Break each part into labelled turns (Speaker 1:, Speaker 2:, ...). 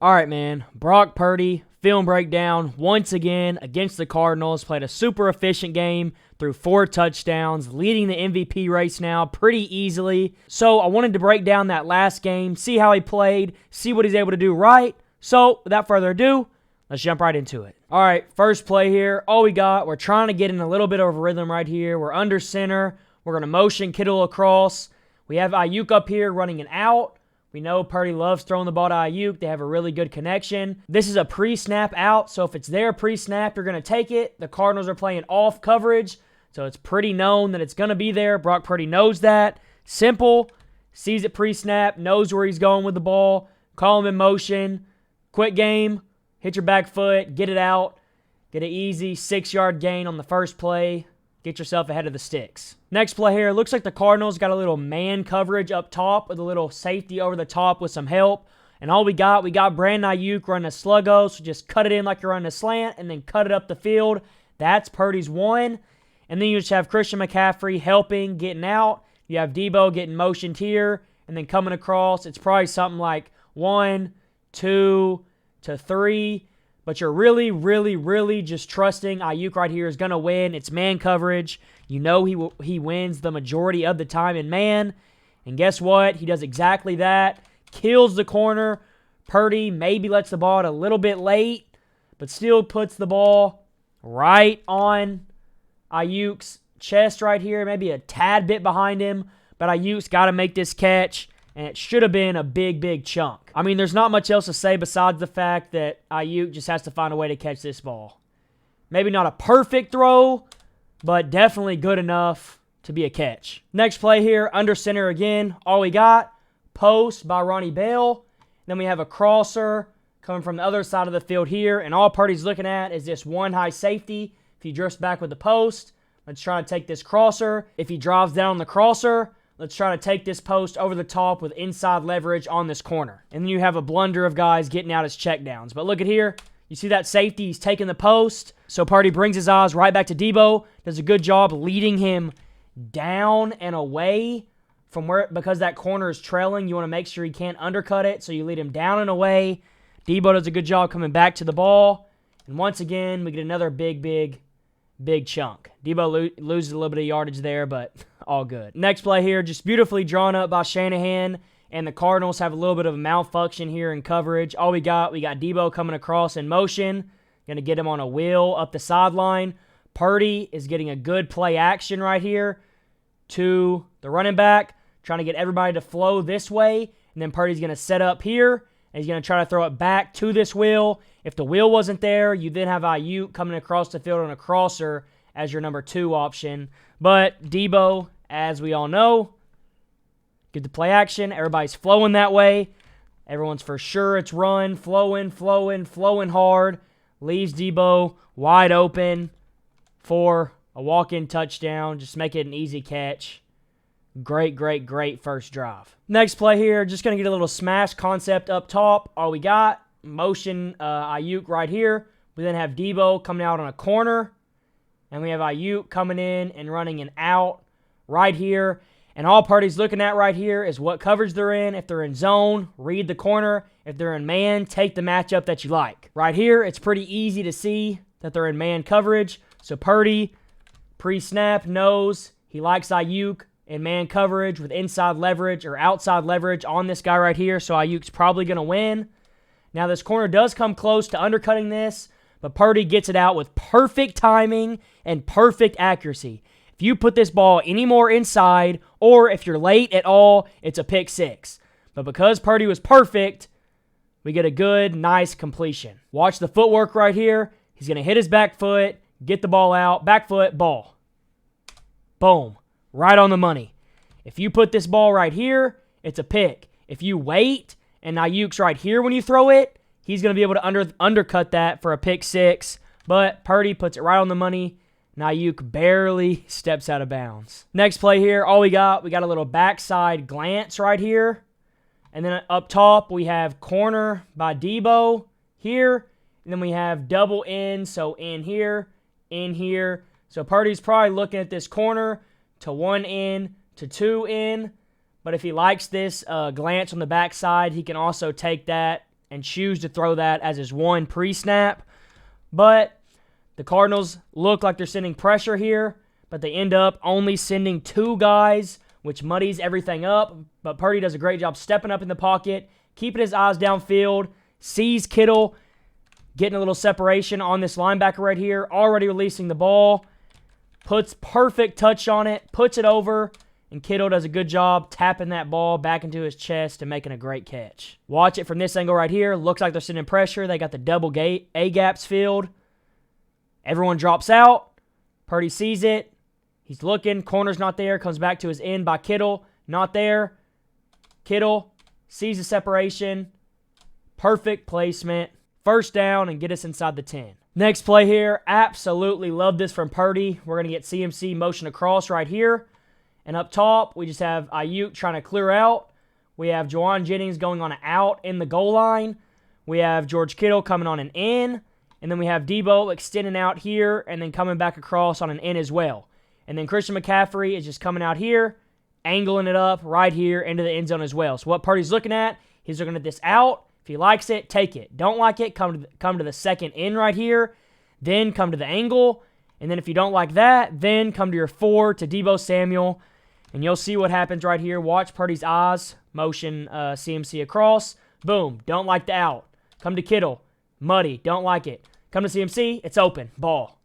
Speaker 1: All right, man. Brock Purdy, film breakdown, once again against the Cardinals. Played a super efficient game, threw 4 touchdowns, leading the MVP race now pretty easily. So I wanted to break down that last game, see how he played, see what he's able to do right. So without further ado, let's jump right into it. All right, first play here. All we got, we're trying to get in a little bit of a rhythm right here. We're under center. We're going to motion Kittle across. We have Ayuk up here running an out. We know Purdy loves throwing the ball to Ayuk. They have a really good connection. This is a pre-snap out, so if it's there pre-snap, you're going to take it. The Cardinals are playing off coverage, so it's pretty known that it's going to be there. Brock Purdy knows that. Simple. Sees it pre-snap, knows where he's going with the ball. Call him in motion. Quick game. Hit your back foot. Get it out. Get an easy 6-yard gain on the first play. Get yourself ahead of the sticks. Next play here. Looks like the Cardinals got a little man coverage up top with a little safety over the top with some help. And all we got Brandon Ayuk running a sluggo. So just cut it in like you're running a slant and then cut it up the field. That's Purdy's one. And then you just have Christian McCaffrey helping, getting out. You have Debo getting motioned here and then coming across. It's probably something like 1, 2 to 3. But you're really just trusting Ayuk right here is going to win. It's man coverage. You know he wins the majority of the time in man. And guess what? He does exactly that. Kills the corner. Purdy maybe lets the ball out a little bit late, but still puts the ball right on Ayuk's chest right here. Maybe a tad bit behind him. But Ayuk's got to make this catch. And it should have been a big chunk. I mean, there's not much else to say besides the fact that Ayuk just has to find a way to catch this ball. Maybe not a perfect throw, but definitely good enough to be a catch. Next play here, under center again. All we got, post by Ronnie Bell. Then we have a crosser coming from the other side of the field here. And all Purdy's looking at is this one high safety. If he drifts back with the post, let's try to take this crosser. If he drives down the crosser, let's try to take this post over the top with inside leverage on this corner. And then you have a blunder of guys getting out as checkdowns. But look at here. You see that safety? He's taking the post. So Purdy brings his eyes right back to Debo. Does a good job leading him down and away from where, because that corner is trailing. You want to make sure he can't undercut it. So you lead him down and away. Debo does a good job coming back to the ball. And once again, we get another big chunk. Debo loses a little bit of yardage there, but all good. Next play here, just beautifully drawn up by Shanahan, and the Cardinals have a little bit of a malfunction here in coverage. All we got Debo coming across in motion, going to get him on a wheel up the sideline. Purdy is getting a good play action right here to the running back, trying to get everybody to flow this way, and then Purdy's going to set up here, and he's going to try to throw it back to this wheel. If the wheel wasn't there, you then have Ayuk coming across the field on a crosser as your number 2 option. But Debo, as we all know, get the play action. Everybody's flowing that way. Everyone's for sure it's run, flowing hard. Leaves Debo wide open for a walk-in touchdown. Just make it an easy catch. Great first drive. Next play here, just going to get a little smash concept up top. All we got, motion Ayuk right here. We then have Debo coming out on a corner. And we have Ayuk coming in and running an out right here. And all Purdy's looking at right here is what coverage they're in. If they're in zone, read the corner. If they're in man, take the matchup that you like. Right here, it's pretty easy to see that they're in man coverage. So Purdy, pre-snap, knows he likes Ayuk in man coverage with inside leverage or outside leverage on this guy right here. So Ayuk's probably going to win. Now this corner does come close to undercutting this, but Purdy gets it out with perfect timing and perfect accuracy. If you put this ball any more inside, or if you're late at all, it's a pick 6. But because Purdy was perfect, we get a good, nice completion. Watch the footwork right here. He's going to hit his back foot, get the ball out, back foot, ball. Boom. Right on the money. If you put this ball right here, it's a pick. If you wait and Ayuk's right here when you throw it, he's going to be able to undercut that for a pick 6. But Purdy puts it right on the money. Ayuk barely steps out of bounds. Next play here, all we got a little backside glance right here. And then up top, we have corner by Debo here. And then we have double in, so in here. So Purdy's probably looking at this corner to 1 in, to 2 in. But if he likes this glance on the backside, he can also take that and choose to throw that as his one pre-snap. But the Cardinals look like they're sending pressure here, but they end up only sending 2 guys, which muddies everything up. But Purdy does a great job stepping up in the pocket, keeping his eyes downfield, sees Kittle getting a little separation on this linebacker right here, already releasing the ball, puts perfect touch on it, puts it over, and Kittle does a good job tapping that ball back into his chest and making a great catch. Watch it from this angle right here. Looks like they're sending pressure. They got the double A-gaps filled. Everyone drops out. Purdy sees it. He's looking. Corner's not there. Comes back to his end by Kittle. Not there. Kittle sees the separation. Perfect placement. First down and get us inside the 10. Next play here. Absolutely love this from Purdy. We're going to get CMC motion across right here. And up top, we just have Ayuk trying to clear out. We have Juwan Jennings going on an out in the goal line. We have George Kittle coming on an in. And then we have Debo extending out here and then coming back across on an in as well. And then Christian McCaffrey is just coming out here, angling it up right here into the end zone as well. So what Purdy's looking at, he's looking at this out. If he likes it, take it. Don't like it, come to the second in right here. Then come to the angle. And then if you don't like that, then come to your 4 to Debo Samuel. And you'll see what happens right here. Watch Purdy's eyes. Motion CMC across. Boom. Don't like the out. Come to Kittle. Muddy. Don't like it. Come to CMC. It's open. Ball.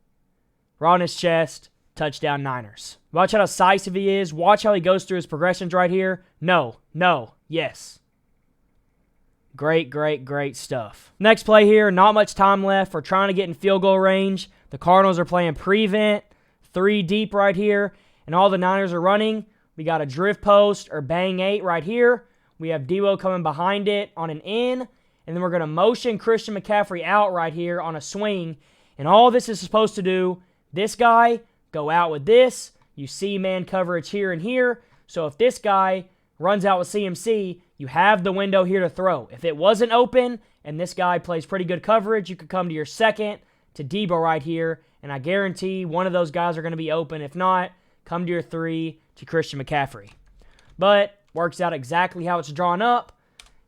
Speaker 1: Raw in his chest. Touchdown Niners. Watch how decisive he is. Watch how he goes through his progressions right here. No. No. Yes. Great, great, great stuff. Next play here. Not much time left. We're trying to get in field goal range. The Cardinals are playing prevent. 3 deep right here. And all the Niners are running. We got a drift post or bang 8 right here. We have Debo coming behind it on an in. And then we're going to motion Christian McCaffrey out right here on a swing. And all this is supposed to do, this guy, go out with this. You see man coverage here and here. So if this guy runs out with CMC, you have the window here to throw. If it wasn't open and this guy plays pretty good coverage, you could come to your second to Debo right here. And I guarantee one of those guys are going to be open. If not, come to your 3 to Christian McCaffrey. But works out exactly how it's drawn up.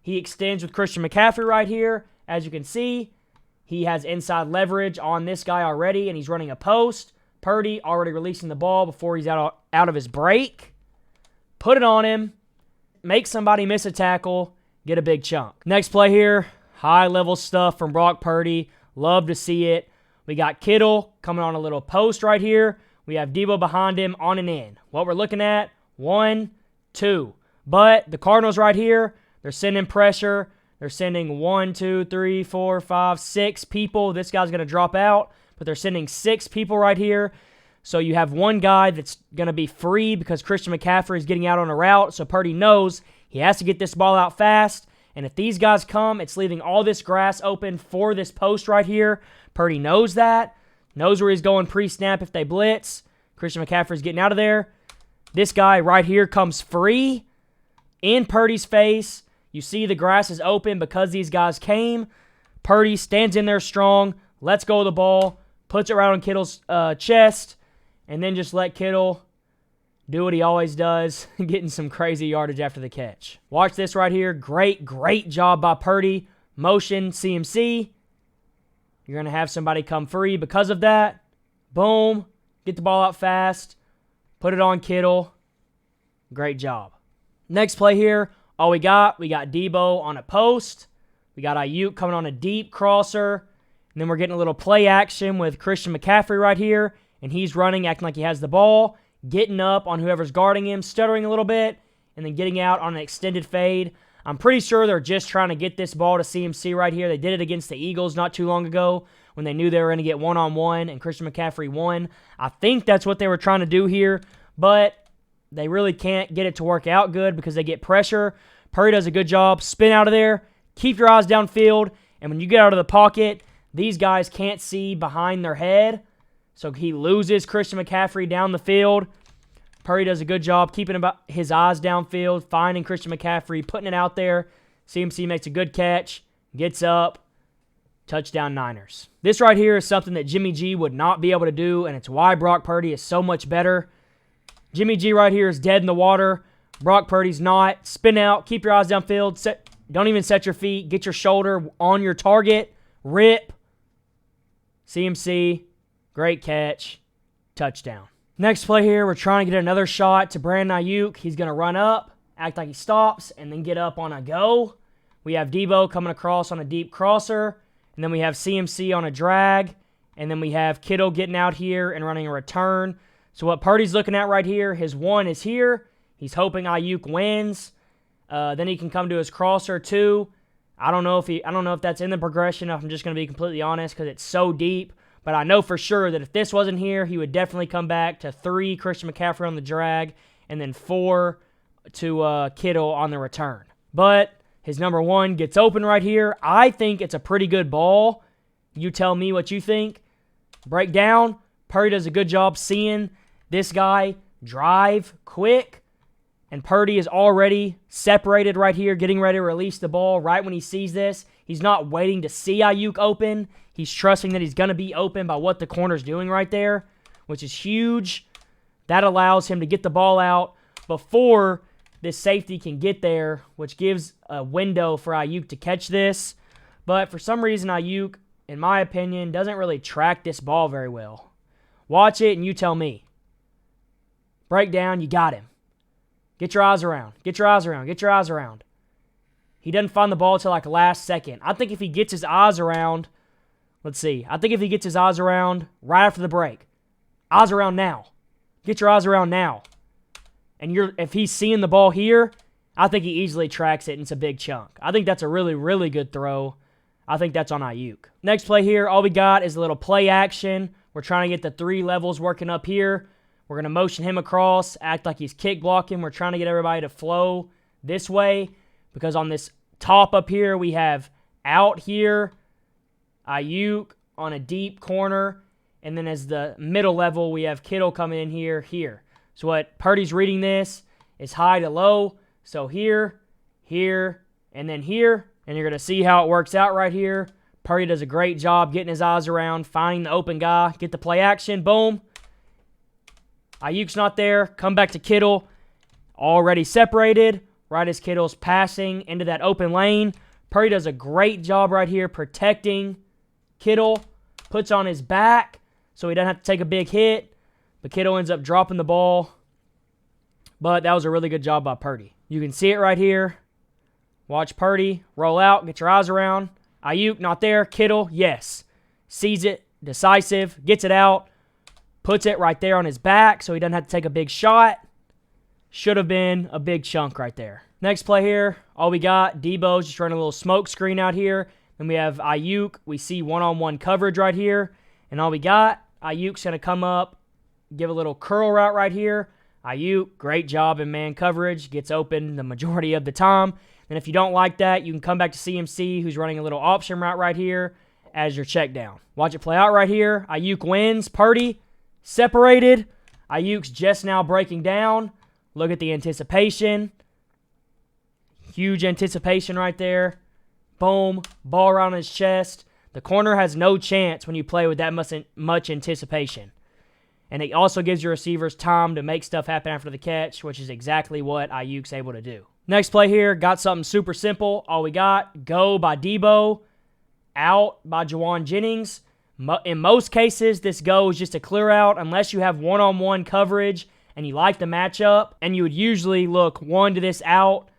Speaker 1: He extends with Christian McCaffrey right here. As you can see, he has inside leverage on this guy already, and he's running a post. Purdy already releasing the ball before he's out of his break. Put it on him. Make somebody miss a tackle. Get a big chunk. Next play here. High-level stuff from Brock Purdy. Love to see it. We got Kittle coming on a little post right here. We have Debo behind him on an in. What we're looking at, 1, 2. But the Cardinals right here, they're sending pressure. They're sending 1, 2, 3, 4, 5, 6 people. This guy's going to drop out, but they're sending 6 people right here. So you have one guy that's going to be free because Christian McCaffrey is getting out on a route. So Purdy knows he has to get this ball out fast. And if these guys come, it's leaving all this grass open for this post right here. Purdy knows that. Knows where he's going pre-snap if they blitz. Christian McCaffrey's getting out of there. This guy right here comes free in Purdy's face. You see the grass is open because these guys came. Purdy stands in there strong, lets go of the ball, puts it right on Kittle's chest, and then just let Kittle do what he always does, getting some crazy yardage after the catch. Watch this right here. Great, great job by Purdy. Motion CMC. You're going to have somebody come free because of that. Boom. Get the ball out fast. Put it on Kittle. Great job. Next play here. All we got Debo on a post. We got Ayuk coming on a deep crosser. And then we're getting a little play action with Christian McCaffrey right here. And he's running, acting like he has the ball. Getting up on whoever's guarding him, stuttering a little bit, and then getting out on an extended fade. I'm pretty sure they're just trying to get this ball to CMC right here. They did it against the Eagles not too long ago when they knew they were going to get one-on-one and Christian McCaffrey won. I think that's what they were trying to do here, but they really can't get it to work out good because they get pressure. Purdy does a good job. Spin out of there. Keep your eyes downfield, and when you get out of the pocket, these guys can't see behind their head. So he loses Christian McCaffrey down the field. Purdy does a good job keeping his eyes downfield, finding Christian McCaffrey, putting it out there. CMC makes a good catch, gets up, touchdown Niners. This right here is something that Jimmy G would not be able to do, and it's why Brock Purdy is so much better. Jimmy G right here is dead in the water. Brock Purdy's not. Spin out, keep your eyes downfield, Don't even set your feet. Get your shoulder on your target. Rip. CMC. Great catch. Touchdown. Next play here, we're trying to get another shot to Brandon Ayuk. He's going to run up, act like he stops, and then get up on a go. We have Debo coming across on a deep crosser, and then we have CMC on a drag, and then we have Kittle getting out here and running a return. So what Purdy's looking at right here, his one is here. He's hoping Ayuk wins. Then he can come to his crosser too. I don't know if that's in the progression. I'm just going to be completely honest because it's so deep. But I know for sure that if this wasn't here, he would definitely come back to 3, Christian McCaffrey on the drag, and then 4 to Kittle on the return. But his number 1 gets open right here. I think it's a pretty good ball. You tell me what you think. Break down. Purdy does a good job seeing this guy drive quick. And Purdy is already separated right here, getting ready to release the ball right when he sees this. He's not waiting to see Ayuk open. He's trusting that he's going to be open by what the corner's doing right there, which is huge. That allows him to get the ball out before this safety can get there, which gives a window for Ayuk to catch this. But for some reason, Ayuk, in my opinion, doesn't really track this ball very well. Watch it and you tell me. Breakdown, you got him. Get your eyes around. Get your eyes around. Get your eyes around. He doesn't find the ball until like last second. I think if he gets his eyes around, let's see. I think if he gets his eyes around right after the break. Eyes around now. Get your eyes around now. And if he's seeing the ball here, I think he easily tracks it and it's a big chunk. I think that's a really, really good throw. I think that's on Ayuk. Next play here, all we got is a little play action. We're trying to get the 3 levels working up here. We're going to motion him across, act like he's kick blocking. We're trying to get everybody to flow this way because on this top up here, we have out here, Ayuk on a deep corner, and then as the middle level, we have Kittle coming in here. So what Purdy's reading this is high to low. So here, and then here, and you're going to see how it works out right here. Purdy does a great job getting his eyes around, finding the open guy, get the play action, boom. Ayuk's not there. Come back to Kittle. Already separated. Right as Kittle's passing into that open lane. Purdy does a great job right here protecting Kittle. Puts on his back so he doesn't have to take a big hit. But Kittle ends up dropping the ball. But that was a really good job by Purdy. You can see it right here. Watch Purdy roll out. Get your eyes around. Ayuk not there. Kittle, yes. Sees it. Decisive. Gets it out. Puts it right there on his back so he doesn't have to take a big shot. Should have been a big chunk right there. Next play here, all we got, Debo's just running a little smoke screen out here. Then we have Ayuk. We see one-on-one coverage right here. And all we got, Ayuk's going to come up, give a little curl route right here. Ayuk, great job in man coverage. Gets open the majority of the time. And if you don't like that, you can come back to CMC, who's running a little option route right here as your check down. Watch it play out right here. Ayuk wins. Purdy separated. Ayuk's just now breaking down. Look at the anticipation. Huge anticipation right there. Boom. Ball around his chest. The corner has no chance when you play with that much anticipation. And it also gives your receivers time to make stuff happen after the catch, which is exactly what Ayuk's able to do. Next play here, got something super simple. All we got, go by Debo, out by Juwan Jennings. In most cases, this go is just a clear out unless you have one-on-one coverage and you like the matchup. And you would usually look 1 to this out,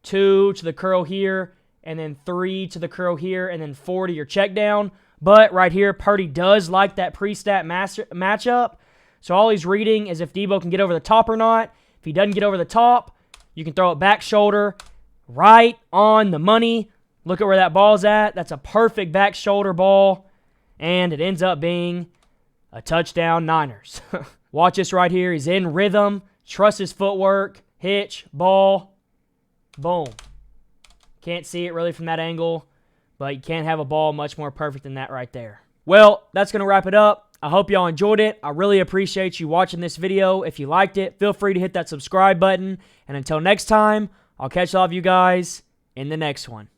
Speaker 1: 2 to the curl here, and then 3 to the curl here, and then 4 to your check down. But right here, Purdy does like that pre-stat matchup. So all he's reading is if Debo can get over the top or not. If he doesn't get over the top, you can throw it back shoulder, right on the money. Look at where that ball's at. That's a perfect back shoulder ball. And it ends up being a touchdown, Niners. Watch this right here. He's in rhythm. Trust his footwork. Hitch, ball, boom. Can't see it really from that angle, but you can't have a ball much more perfect than that right there. Well, that's going to wrap it up. I hope y'all enjoyed it. I really appreciate you watching this video. If you liked it, feel free to hit that subscribe button. And until next time, I'll catch all of you guys in the next one.